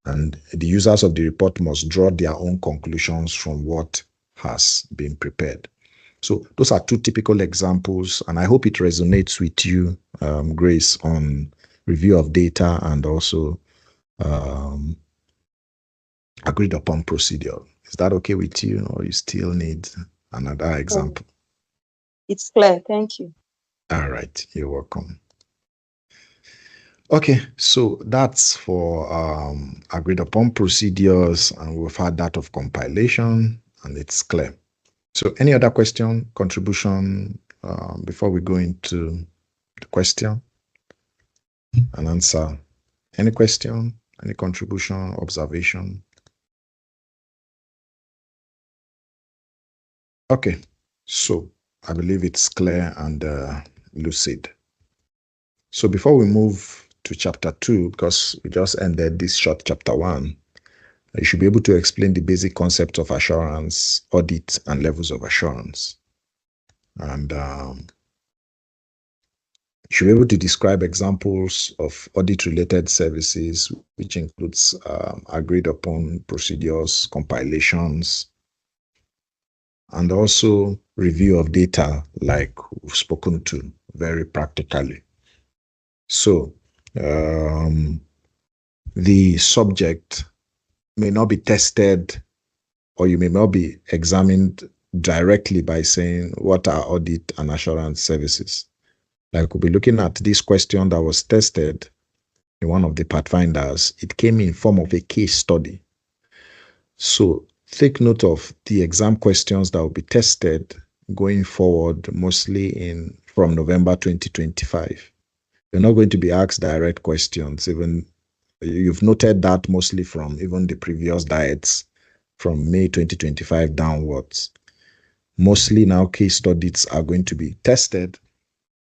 and the users of the report must draw their own conclusions from what has been prepared. So those are two typical examples, and I hope it resonates with you, Grace, on review of data and also agreed upon procedure. Is that okay with you, or you still need another example? It's clear. Thank you. All right. You're welcome. Okay, so that's for agreed upon procedures, and we've had that of compilation, and it's clear. So any other question, contribution, before we go into the question and answer? Any question, any contribution, observation? Okay, so I believe it's clear and lucid. So before we move to chapter 2, because we just ended this short chapter 1, you should be able to explain the basic concepts of assurance, audit, and levels of assurance. And you should be able to describe examples of audit-related services, which includes agreed upon procedures, compilations, and also review of data, like we've spoken to very practically. So the subject may not be tested, or you may not be examined directly by saying, what are audit and assurance services? Like we'll be looking at this question that was tested in one of the pathfinders. It came in form of a case study. So take note of the exam questions that will be tested going forward, mostly from November 2025. You're not going to be asked direct questions. Even you've noted that mostly from even the previous diets from May 2025 downwards. Mostly now case studies are going to be tested,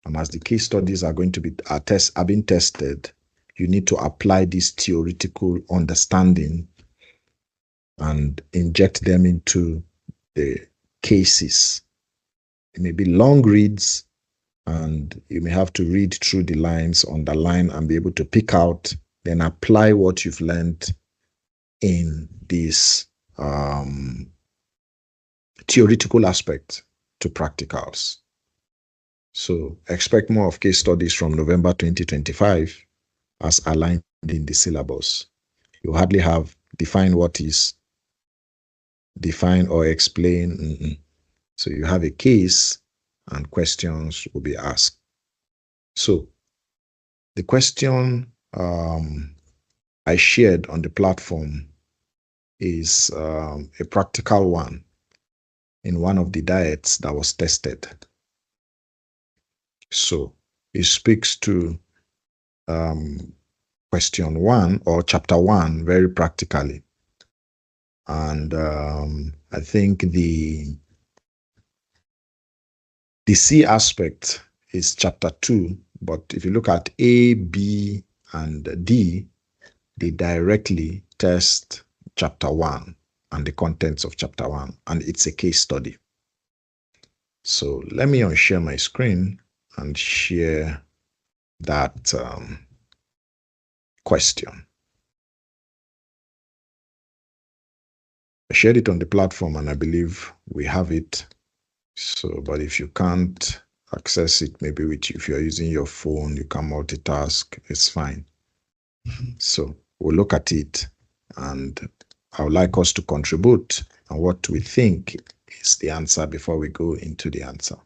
and as the case studies are going to be are being tested, you need to apply this theoretical understanding and inject them into the cases. It may be long reads, and you may have to read through the lines, underline, and be able to pick out, then apply what you've learned in this theoretical aspect to practicals. So expect more of case studies from November 2025 as aligned in the syllabus. You hardly have define what is, define or explain. So you have a case and questions will be asked. So the question I shared on the platform is a practical one in one of the diets that was tested. So it speaks to question 1 or chapter 1 very practically. And I think the The C aspect is chapter 2, but if you look at A, B, and D, they directly test chapter 1 and the contents of chapter 1, and it's a case study. So let me unshare my screen and share that question. I shared it on the platform and I believe we have it. So, but if you can't access it, maybe if you're using your phone, you can multitask, it's fine. So we'll look at it and I would like us to contribute on what we think is the answer before we go into the answer.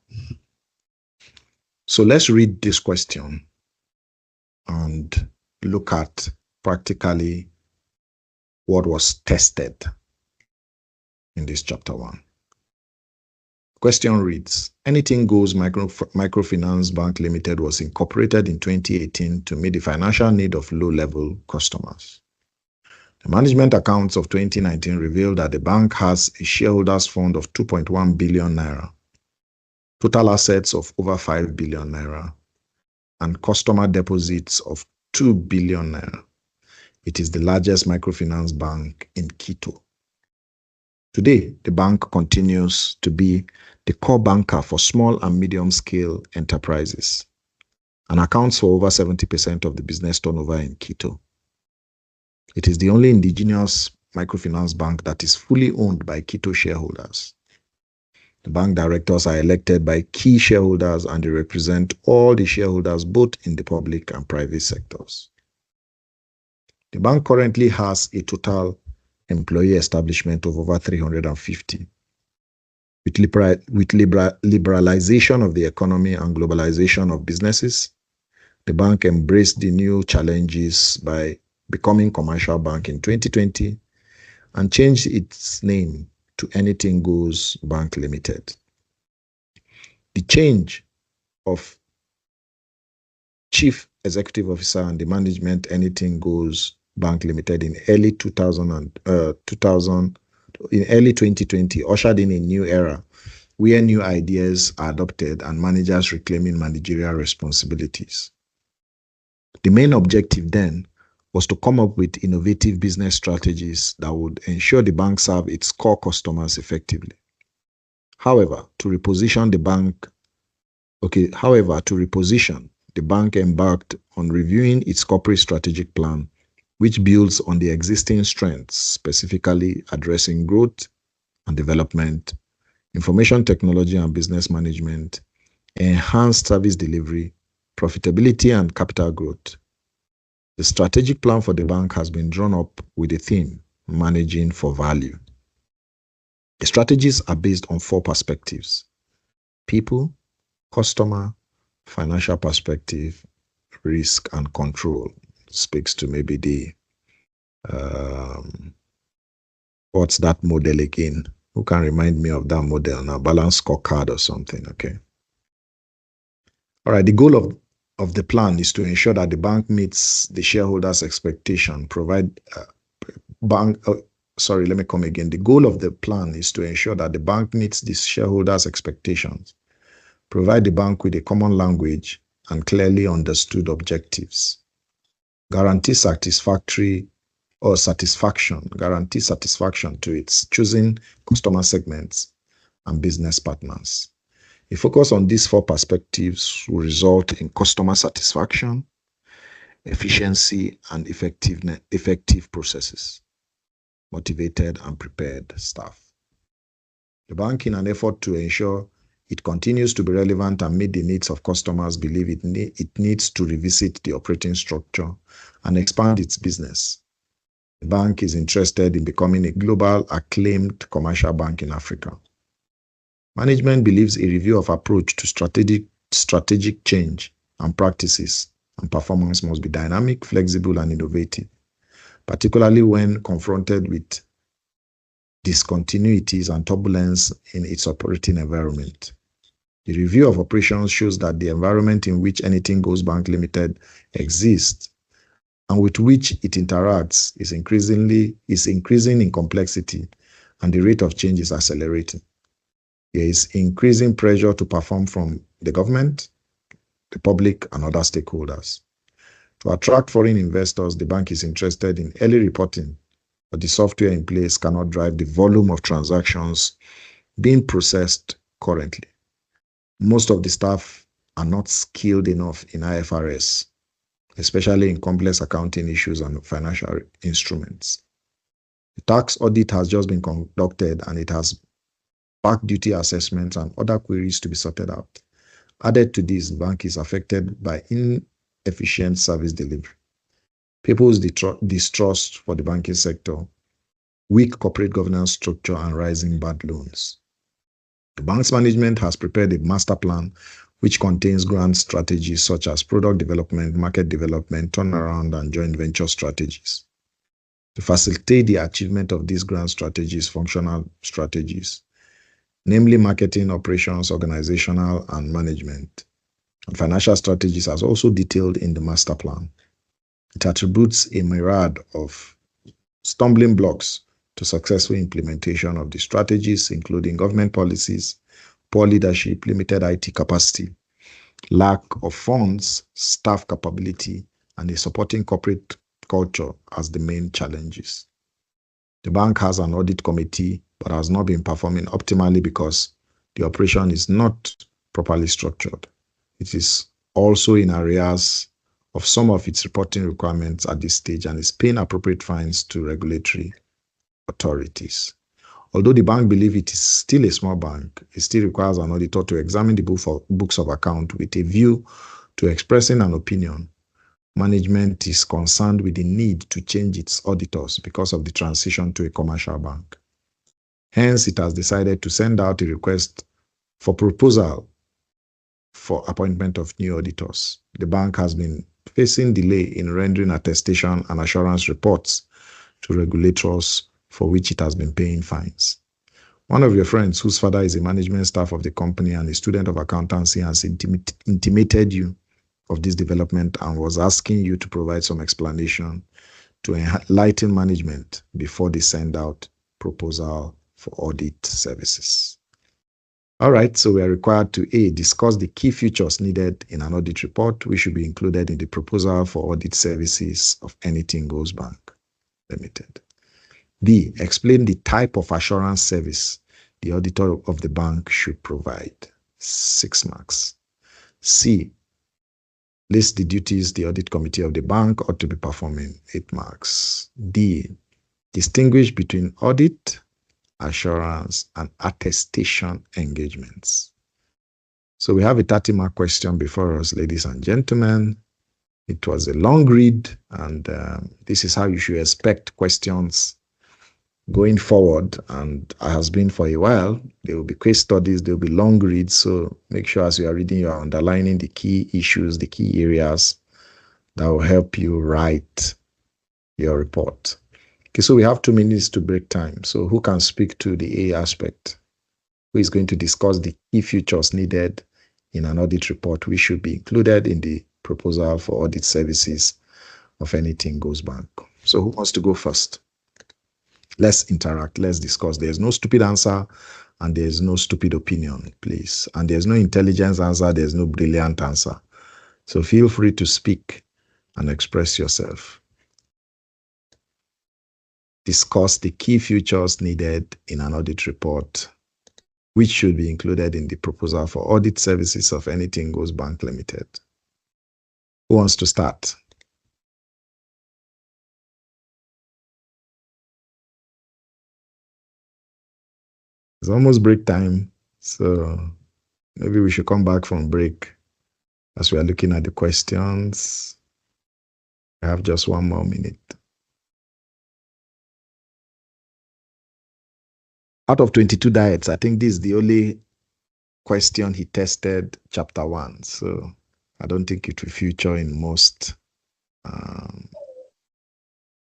So let's read this question and look at practically what was tested in this chapter 1. Question reads, Anything Goes Microfinance Bank Limited was incorporated in 2018 to meet the financial need of low-level customers. The management accounts of 2019 revealed that the bank has a shareholders fund of 2.1 billion naira, total assets of over 5 billion naira, and customer deposits of 2 billion naira. It is the largest microfinance bank in Quito. Today, the bank continues to be the core banker for small and medium-scale enterprises and accounts for over 70% of the business turnover in Quito. It is the only indigenous microfinance bank that is fully owned by Quito shareholders. The bank directors are elected by key shareholders and they represent all the shareholders both in the public and private sectors. The bank currently has a total employee establishment of over 350. With liberalization of the economy and globalization of businesses, the bank embraced the new challenges by becoming commercial bank in 2020 and changed its name to Anything Goes Bank Limited. The change of Chief Executive Officer and the management Anything Goes Bank Limited in early 2020 ushered in a new era where new ideas are adopted and managers reclaiming managerial responsibilities. The main objective then was to come up with innovative business strategies that would ensure the bank serve its core customers effectively. However, to reposition, the bank embarked on reviewing its corporate strategic plan, which builds on the existing strengths, specifically addressing growth and development, information technology and business management, enhanced service delivery, profitability, and capital growth. The strategic plan for the bank has been drawn up with the theme, Managing for Value. The strategies are based on 4 perspectives: people, customer, financial perspective, risk, and control. Speaks to maybe the, what's that model again? Who can remind me of that model now? Balance scorecard or something, okay. All right, the goal of the plan is to ensure that the bank meets the shareholders' expectation, The goal of the plan is to ensure that the bank meets the shareholders' expectations, provide the bank with a common language and clearly understood objectives, guarantee satisfaction to its choosing customer segments and business partners. A focus on these 4 perspectives will result in customer satisfaction, efficiency, and effective processes, motivated and prepared staff. The bank, in an effort to ensure it continues to be relevant and meet the needs of customers, believe it needs to revisit the operating structure and expand its business. The bank is interested in becoming a global acclaimed commercial bank in Africa. Management believes a review of approach to strategic change and practices and performance must be dynamic, flexible, and innovative, particularly when confronted with discontinuities and turbulence in its operating environment. The review of operations shows that the environment in which Anything Goes Bank Limited exists and with which it interacts is increasing in complexity, and the rate of change is accelerating. There is increasing pressure to perform from the government, the public, and other stakeholders. To attract foreign investors, the bank is interested in early reporting, but the software in place cannot drive the volume of transactions being processed currently. Most of the staff are not skilled enough in IFRS, especially in complex accounting issues and financial instruments. The tax audit has just been conducted and it has back duty assessments and other queries to be sorted out. Added to this, the bank is affected by inefficient service delivery, people's distrust for the banking sector, weak corporate governance structure, and rising bad loans. The bank's management has prepared a master plan which contains grand strategies such as product development, market development, turnaround, and joint venture strategies. To facilitate the achievement of these grand strategies, functional strategies, namely marketing, operations, organizational, and management, and financial strategies, as also detailed in the master plan. It attributes a myriad of stumbling blocks to successful implementation of the strategies, including government policies, poor leadership, limited IT capacity, lack of funds, staff capability, and a supporting corporate culture as the main challenges. The bank has an audit committee but has not been performing optimally because the operation is not properly structured. It is also in arrears of some of its reporting requirements at this stage and is paying appropriate fines to regulatory authorities. Although the bank believes it is still a small bank, it still requires an auditor to examine the books of account with a view to expressing an opinion. Management is concerned with the need to change its auditors because of the transition to a commercial bank. Hence, it has decided to send out a request for proposal for appointment of new auditors. The bank has been facing delay in rendering attestation and assurance reports to regulators, for which it has been paying fines. One of your friends, whose father is a management staff of the company and a student of accountancy, has intimated you of this development and was asking you to provide some explanation to enlighten management before they send out proposal for audit services. All right, so we are required to A, discuss the key features needed in an audit report, which should be included in the proposal for audit services of Anything Goes Bank Limited. B, explain the type of assurance service the auditor of the bank should provide. 6 marks. C, list the duties the audit committee of the bank ought to be performing. 8 marks. D, distinguish between audit, assurance, and attestation engagements. So we have a 30-mark question before us, ladies and gentlemen. It was a long read, and this is how you should expect questions going forward, and it has been for a while. There will be case studies, there will be long reads, so make sure as you are reading, you are underlining the key issues, the key areas that will help you write your report. Okay, so we have 2 minutes to break time. So who can speak to the A aspect? Who is going to discuss the key features needed in an audit report which should be included in the proposal for audit services of Anything Goes Bank? So who wants to go first? Let's interact, let's discuss. There's no stupid answer and there's no stupid opinion, please. And there's no intelligent answer, there's no brilliant answer. So feel free to speak and express yourself. Discuss the key features needed in an audit report, which should be included in the proposal for audit services of Anything Goes Bank Limited. Who wants to start? It's almost break time, so maybe we should come back from break as we are looking at the questions. I have just 1 more minute. Out of 22 diets, I think this is the only question he tested chapter 1. So I don't think it will feature in most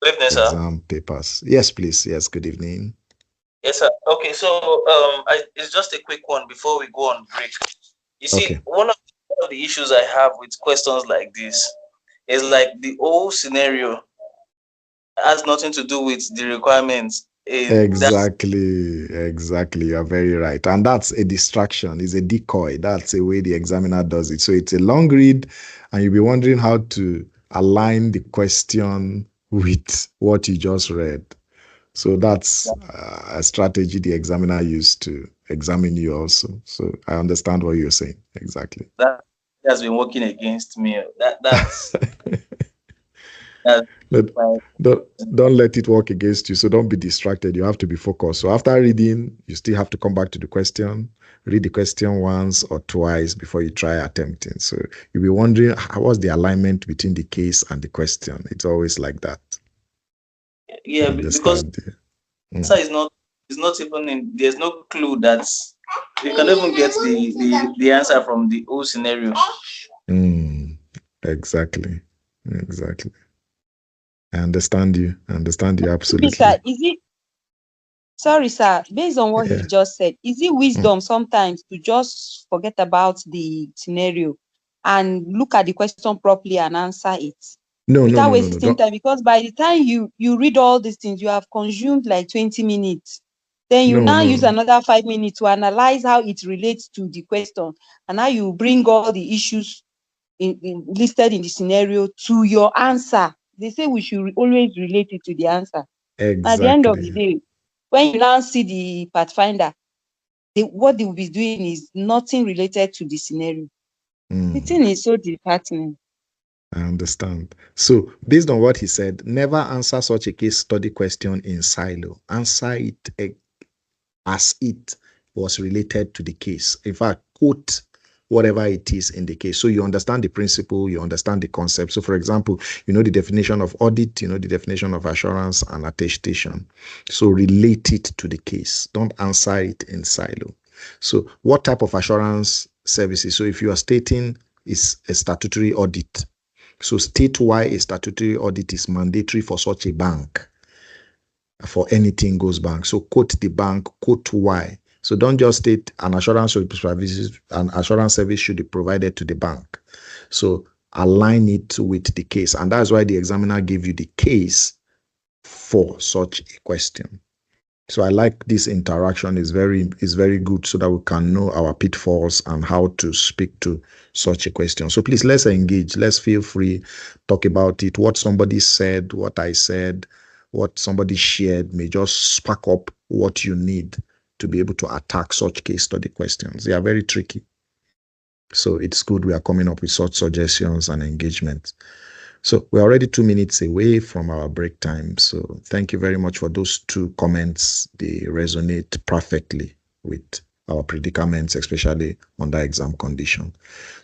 exam papers. Yes, please. Yes, good evening. Yes, sir. Okay, so it's just a quick one before we go on break. You see, okay. One of the issues I have with questions like this is like the whole scenario has nothing to do with the requirements Exactly. You are very right. And that's a distraction, it's a decoy. That's the way the examiner does it. So it's a long read, and you'll be wondering how to align the question with what you just read. So that's a strategy the examiner used to examine you also. So I understand what you're saying. Exactly. That has been working against me. That's don't let it work against you. So don't be distracted. You have to be focused. So after reading, you still have to come back to the question, read the question once or twice before you try attempting. So you'll be wondering, what's the alignment between the case and the question? It's always like that. Yeah, because answer is not even in, there's no clue that you can even get the answer from the whole scenario. Exactly. I understand you absolutely. Sir, sorry, sir, based on what he just said, is it wisdom sometimes to just forget about the scenario and look at the question properly and answer it? Without wasting time, because by the time you read all these things, you have consumed like 20 minutes. Then you use another 5 minutes to analyze how it relates to the question, and how you bring all the issues listed in the scenario to your answer. They say we should always relate it to the answer. Exactly. At the end of the day, when you now see the pathfinder, what they will be doing is nothing related to the scenario. The thing is so disheartening. I understand. So, based on what he said, never answer such a case study question in silo. Answer it as it was related to the case. In fact, quote whatever it is in the case. So you understand the principle, you understand the concept. So for example, you know the definition of audit, you know the definition of assurance and attestation. So relate it to the case. Don't answer it in silo. So what type of assurance services? So if you are stating is a statutory audit, so state why a statutory audit is mandatory for such a bank, for anything goes bank. So quote the bank, quote why. So don't just state an assurance service should be provided to the bank. So align it with the case. And that's why the examiner gave you the case for such a question. So I like this interaction. Is very good, so that we can know our pitfalls and how to speak to such a question. So please, let's engage. Let's feel free, talk about it. What somebody said, what I said, what somebody shared may just spark up what you need to be able to attack such case study questions. They are very tricky. So it's good we are coming up with such suggestions and engagement. So we're already 2 minutes away from our break time. So thank you very much for those 2 comments. They resonate perfectly with our predicaments, especially under exam condition.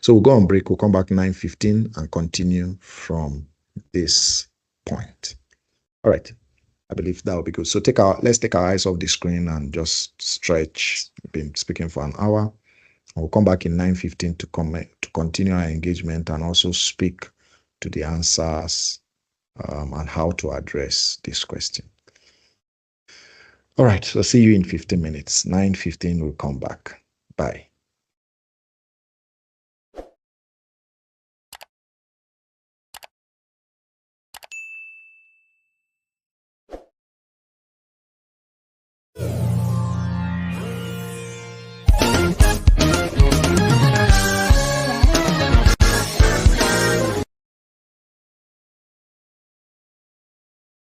So we'll go on break. We'll come back 9:15 and continue from this point. All right. I believe that will be good. So let's take our eyes off the screen and just stretch. We've been speaking for an hour. We'll come back in 9:15 to continue our engagement and also speak to the answers and how to address this question. All right, so see you in 15 minutes. 9:15, we'll come back. Bye.